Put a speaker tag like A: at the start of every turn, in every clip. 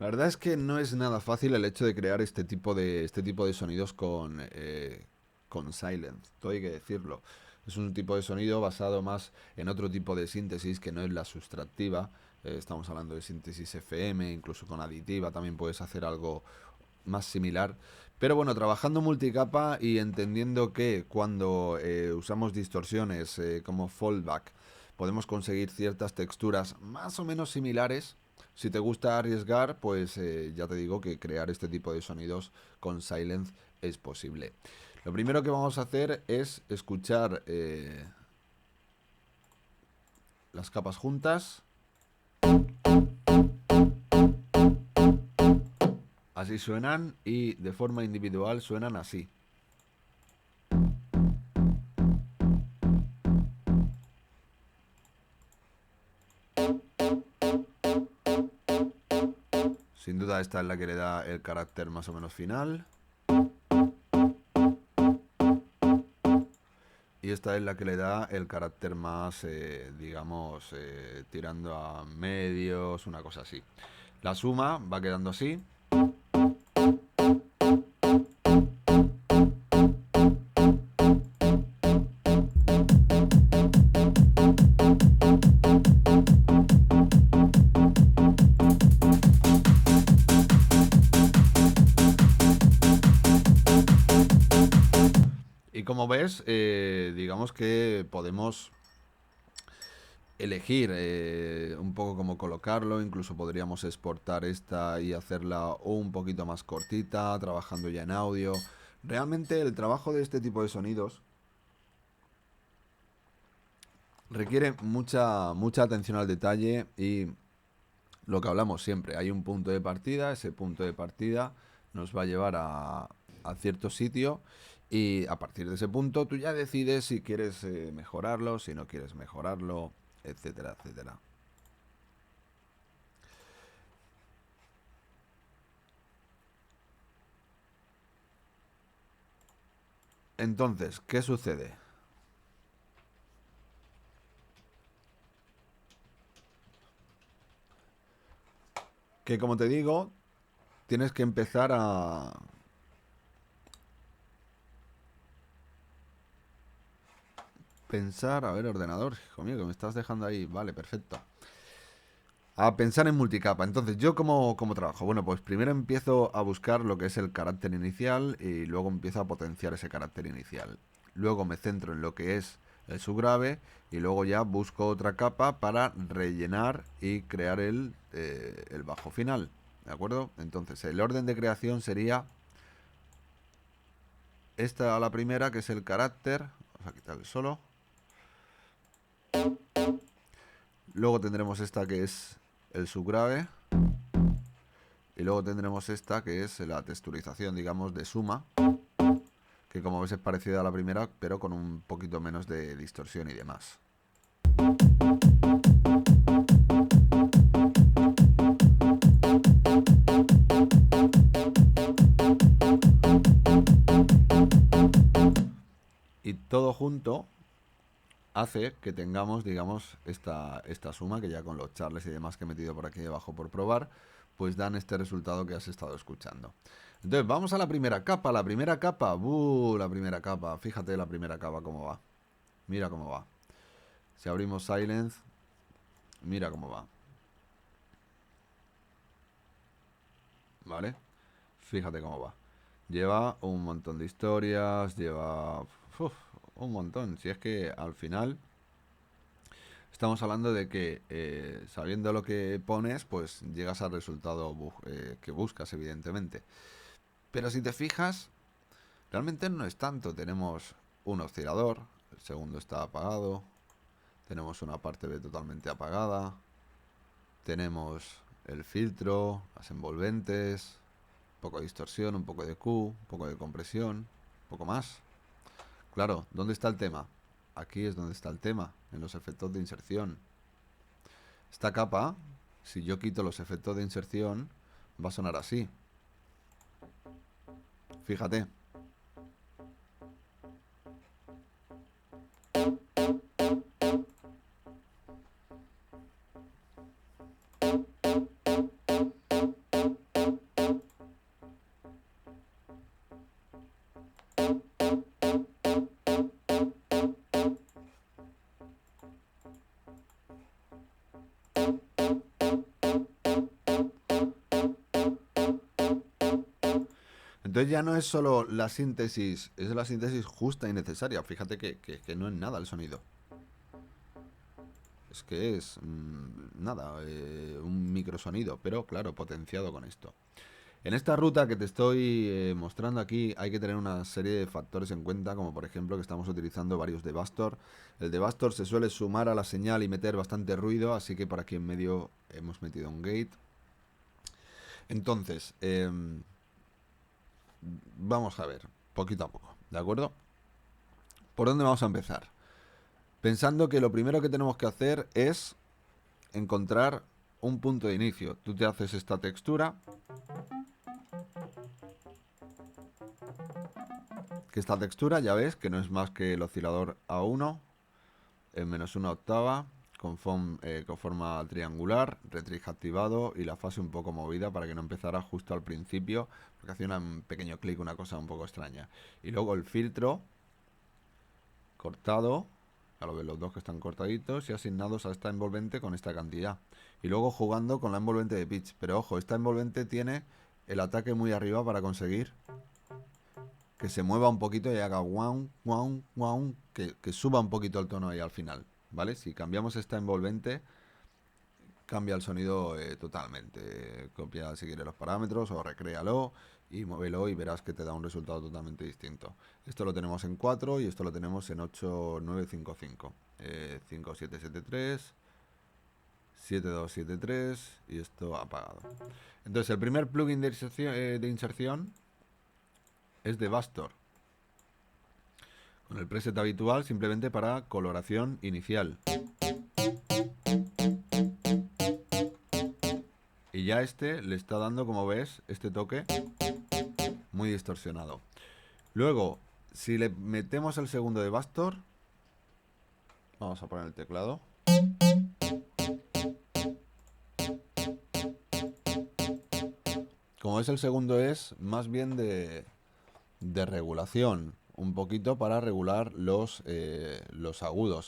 A: La verdad es que no es nada fácil el hecho de crear este tipo de sonidos con Silence, todo hay que decirlo. Es un tipo de sonido basado más en otro tipo de síntesis que no es la sustractiva. Estamos hablando de síntesis FM, incluso con aditiva también puedes hacer algo más similar. Pero bueno, trabajando multicapa y entendiendo que cuando usamos distorsiones como fallback podemos conseguir ciertas texturas más o menos similares. Si te gusta arriesgar, pues ya te digo que crear este tipo de sonidos con Silence es posible. Lo primero que vamos a hacer es escuchar las capas juntas. Así suenan y de forma individual suenan así. Sin duda esta es la que le da el carácter más o menos final. Y esta es la que le da el carácter más, digamos, tirando a medios, una cosa así. La suma va quedando así. Y como ves, digamos que podemos elegir un poco cómo colocarlo, incluso podríamos exportar esta y hacerla un poquito más cortita, trabajando ya en audio. Realmente el trabajo de este tipo de sonidos requiere mucha atención al detalle y lo que hablamos siempre, hay un punto de partida, ese punto de partida nos va a llevar a cierto sitio y a partir de ese punto tú ya decides si quieres mejorarlo, si no quieres mejorarlo, etcétera, etcétera. Entonces, ¿qué sucede? Que como te digo, tienes que empezar a pensar, a ver, ordenador, hijo mío, que me estás dejando ahí, vale, perfecto. A pensar en multicapa. Entonces, ¿yo cómo trabajo? Bueno, pues primero empiezo a buscar lo que es el carácter inicial y luego empiezo a potenciar ese carácter inicial. Luego me centro en lo que es el subgrave y luego ya busco otra capa para rellenar y crear el bajo final. ¿De acuerdo? Entonces, el orden de creación sería esta a la primera, que es el carácter. Vamos a quitar el solo. Luego tendremos esta que es el subgrave. Y luego tendremos esta que es la texturización, digamos, de suma, que como ves es parecida a la primera, pero con un poquito menos de distorsión y demás. Y todo junto hace que tengamos, digamos, esta suma, que ya con los charles y demás que he metido por aquí debajo por probar, pues dan este resultado que has estado escuchando. Entonces, vamos a la primera capa. La primera capa, la primera capa. Fíjate la primera capa cómo va. Mira cómo va. Si abrimos Silence, mira cómo va. ¿Vale? Fíjate cómo va. Lleva un montón de historias, lleva un montón. Si es que al final estamos hablando de que sabiendo lo que pones, pues llegas al resultado que buscas, evidentemente. Pero si te fijas, realmente no es tanto. Tenemos un oscilador, el segundo está apagado, tenemos una parte B totalmente apagada, tenemos el filtro, las envolventes, un poco de distorsión, un poco de Q, un poco de compresión, un poco más. Claro, ¿dónde está el tema? Aquí es donde está el tema, en los efectos de inserción. Esta capa, si yo quito los efectos de inserción, va a sonar así. Fíjate. Entonces ya no es solo la síntesis, es la síntesis justa y necesaria. Fíjate que no es nada el sonido. Es que es nada, un microsonido, pero claro, potenciado con esto. En esta ruta que te estoy mostrando aquí hay que tener una serie de factores en cuenta, como por ejemplo que estamos utilizando varios debastor. El debastor se suele sumar a la señal y meter bastante ruido, así que por aquí en medio hemos metido un gate. Entonces, vamos a ver, poquito a poco, ¿de acuerdo? ¿Por dónde vamos a empezar? Pensando que lo primero que tenemos que hacer es encontrar un punto de inicio. Tú te haces esta textura, que esta textura ya ves que no es más que el oscilador A1 en menos una octava, con forma triangular, retrieve activado y la fase un poco movida para que no empezara justo al principio, porque hacía un pequeño clic, una cosa un poco extraña. Y luego el filtro cortado, ya lo ves, los dos que están cortaditos y asignados a esta envolvente con esta cantidad. Y luego jugando con la envolvente de pitch. Pero ojo, esta envolvente tiene el ataque muy arriba para conseguir que se mueva un poquito y haga guau, guau, guau, que suba un poquito el tono ahí al final, ¿vale? Si cambiamos esta envolvente, cambia el sonido totalmente. Copia si quieres los parámetros o recréalo y muévelo y verás que te da un resultado totalmente distinto. Esto lo tenemos en 4 y esto lo tenemos en 8955. 5773, 7273 y esto apagado. Entonces el primer plugin de inserción es Debastor, con el preset habitual simplemente para coloración inicial. Y ya este le está dando, como ves, este toque muy distorsionado. Luego, si le metemos el segundo Debastor, vamos a poner el teclado. Como ves, el segundo es más bien de regulación, un poquito para regular los agudos.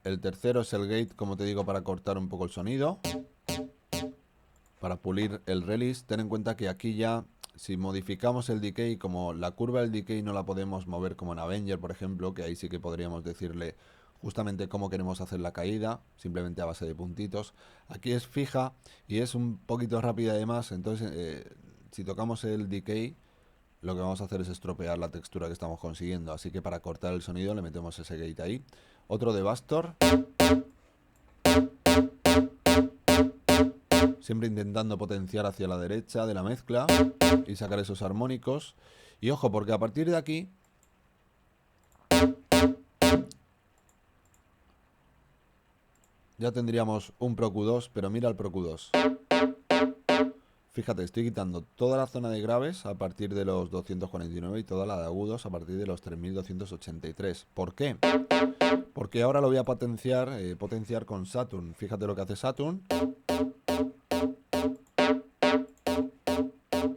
A: El tercero es el gate, como te digo, para cortar un poco el sonido, para pulir el release. Ten en cuenta que aquí ya, si modificamos el decay, como la curva del decay no la podemos mover como en Avenger, por ejemplo, que ahí sí que podríamos decirle justamente cómo queremos hacer la caída, simplemente a base de puntitos. Aquí es fija y es un poquito rápida además, entonces si tocamos el decay, lo que vamos a hacer es estropear la textura que estamos consiguiendo. Así que para cortar el sonido le metemos ese gate ahí. Otro Debastor, siempre intentando potenciar hacia la derecha de la mezcla y sacar esos armónicos. Y ojo, porque a partir de aquí ya tendríamos un Pro Q2, pero mira el Pro Q2. Fíjate, estoy quitando toda la zona de graves a partir de los 249 y toda la de agudos a partir de los 3283. ¿Por qué? Porque ahora lo voy a potenciar con Saturn. Fíjate lo que hace Saturn.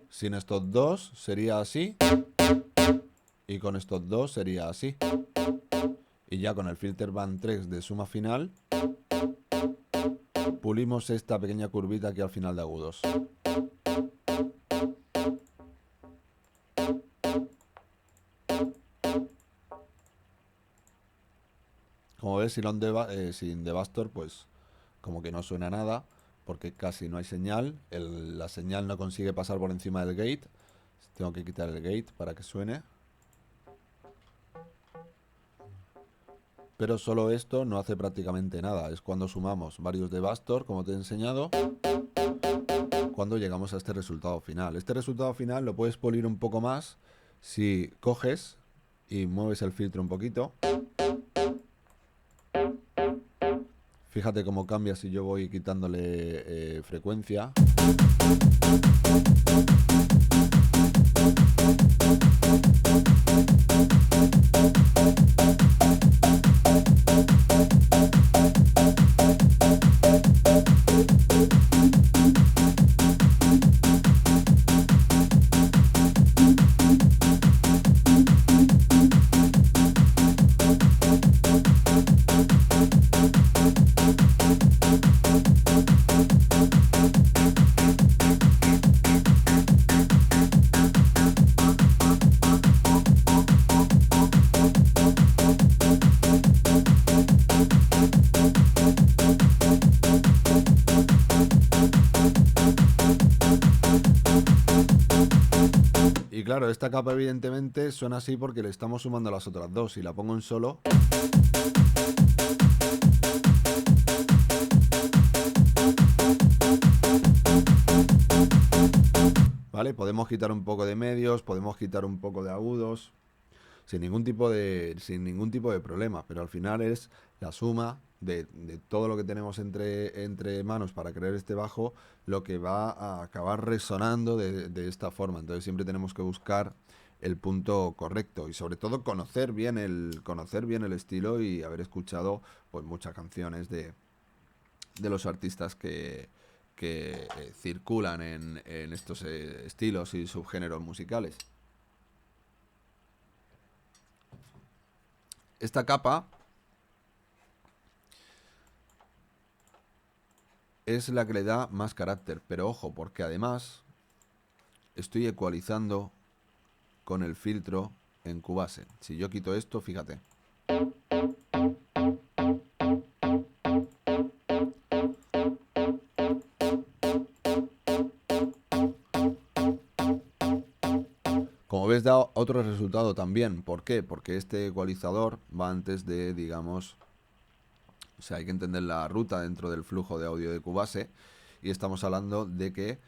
A: Sin estos dos sería así. Y con estos dos sería así. Y ya con el filter band 3 de suma final, pulimos esta pequeña curvita aquí al final de agudos. Como ves, sin Debastor, pues como que no suena nada, porque casi no hay señal. La señal no consigue pasar por encima del gate. Tengo que quitar el gate para que suene. Pero solo esto no hace prácticamente nada. Es cuando sumamos varios Debastor, como te he enseñado, cuando llegamos a este resultado final. Este resultado final lo puedes pulir un poco más si coges y mueves el filtro un poquito. Fíjate cómo cambia si yo voy quitándole frecuencia. claro, esta capa evidentemente suena así porque le estamos sumando a las otras dos. Si la pongo en solo... ¿Vale? Podemos quitar un poco de medios, podemos quitar un poco de agudos, sin ningún tipo de problema, pero al final es la suma de todo lo que tenemos entre manos para crear este bajo, lo que va a acabar resonando de esta forma. Entonces siempre tenemos que buscar el punto correcto y sobre todo conocer bien el estilo y haber escuchado pues muchas canciones de los artistas que circulan en estos estilos y subgéneros musicales. Esta capa es la que le da más carácter, pero ojo, porque además estoy ecualizando con el filtro en Cubase. Si yo quito esto, fíjate. Como ves, da otro resultado también. ¿Por qué? Porque este ecualizador va antes de, digamos... O sea, hay que entender la ruta dentro del flujo de audio de Cubase. Y estamos hablando de que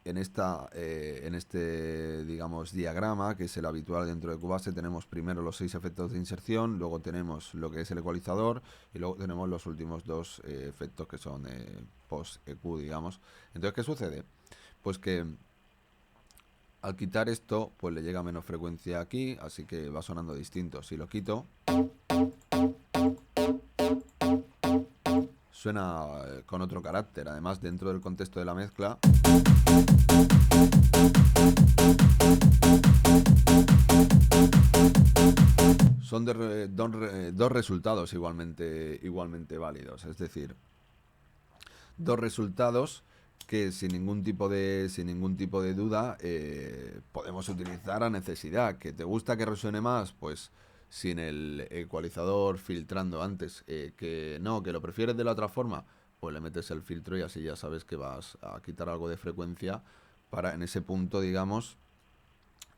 A: en este, digamos, diagrama, que es el habitual dentro de Cubase, tenemos primero los 6 efectos de inserción, luego tenemos lo que es el ecualizador y luego tenemos los últimos dos efectos que son post-EQ, digamos. Entonces, ¿qué sucede? Pues que al quitar esto, pues le llega menos frecuencia aquí, así que va sonando distinto. Si lo quito, suena con otro carácter. Además, dentro del contexto de la mezcla, son dos resultados igualmente válidos. Es decir, dos resultados que sin ningún tipo de duda podemos utilizar a necesidad. ¿Que te gusta que resuene más? Pues sin el ecualizador filtrando antes. Que no, que lo prefieres de la otra forma, pues le metes el filtro y así ya sabes que vas a quitar algo de frecuencia para en ese punto, digamos,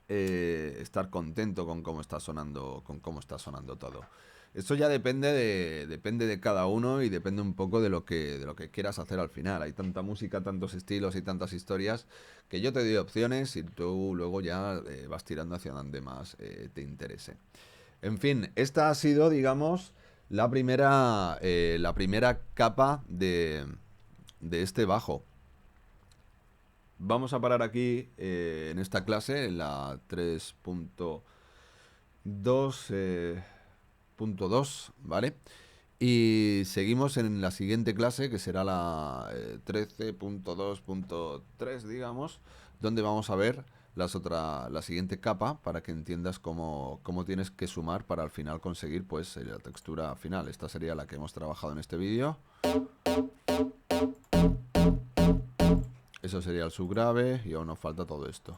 A: estar contento con cómo está sonando todo. Eso ya depende de cada uno y depende un poco de lo que quieras hacer al final. Hay tanta música, tantos estilos y tantas historias que yo te doy opciones y tú luego ya vas tirando hacia donde más te interese. En fin, esta ha sido, digamos, la primera capa de este bajo. Vamos a parar aquí en esta clase, en la 3.2, ¿vale? Y seguimos en la siguiente clase, que será la 13.2.3, digamos, donde vamos a ver la siguiente capa para que entiendas cómo tienes que sumar para al final conseguir pues la textura final. Esta sería la que hemos trabajado en este vídeo. Eso sería el subgrave y aún nos falta todo esto.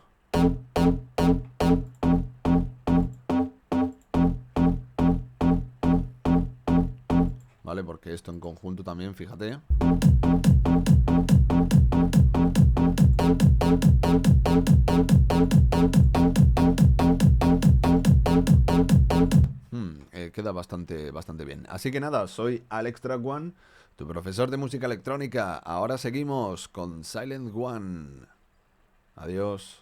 A: ¿Vale? Porque esto en conjunto también, fíjate. Queda bastante bien. Así que nada, soy Alex Track One, tu profesor de música electrónica. Ahora seguimos con Silent One. Adiós.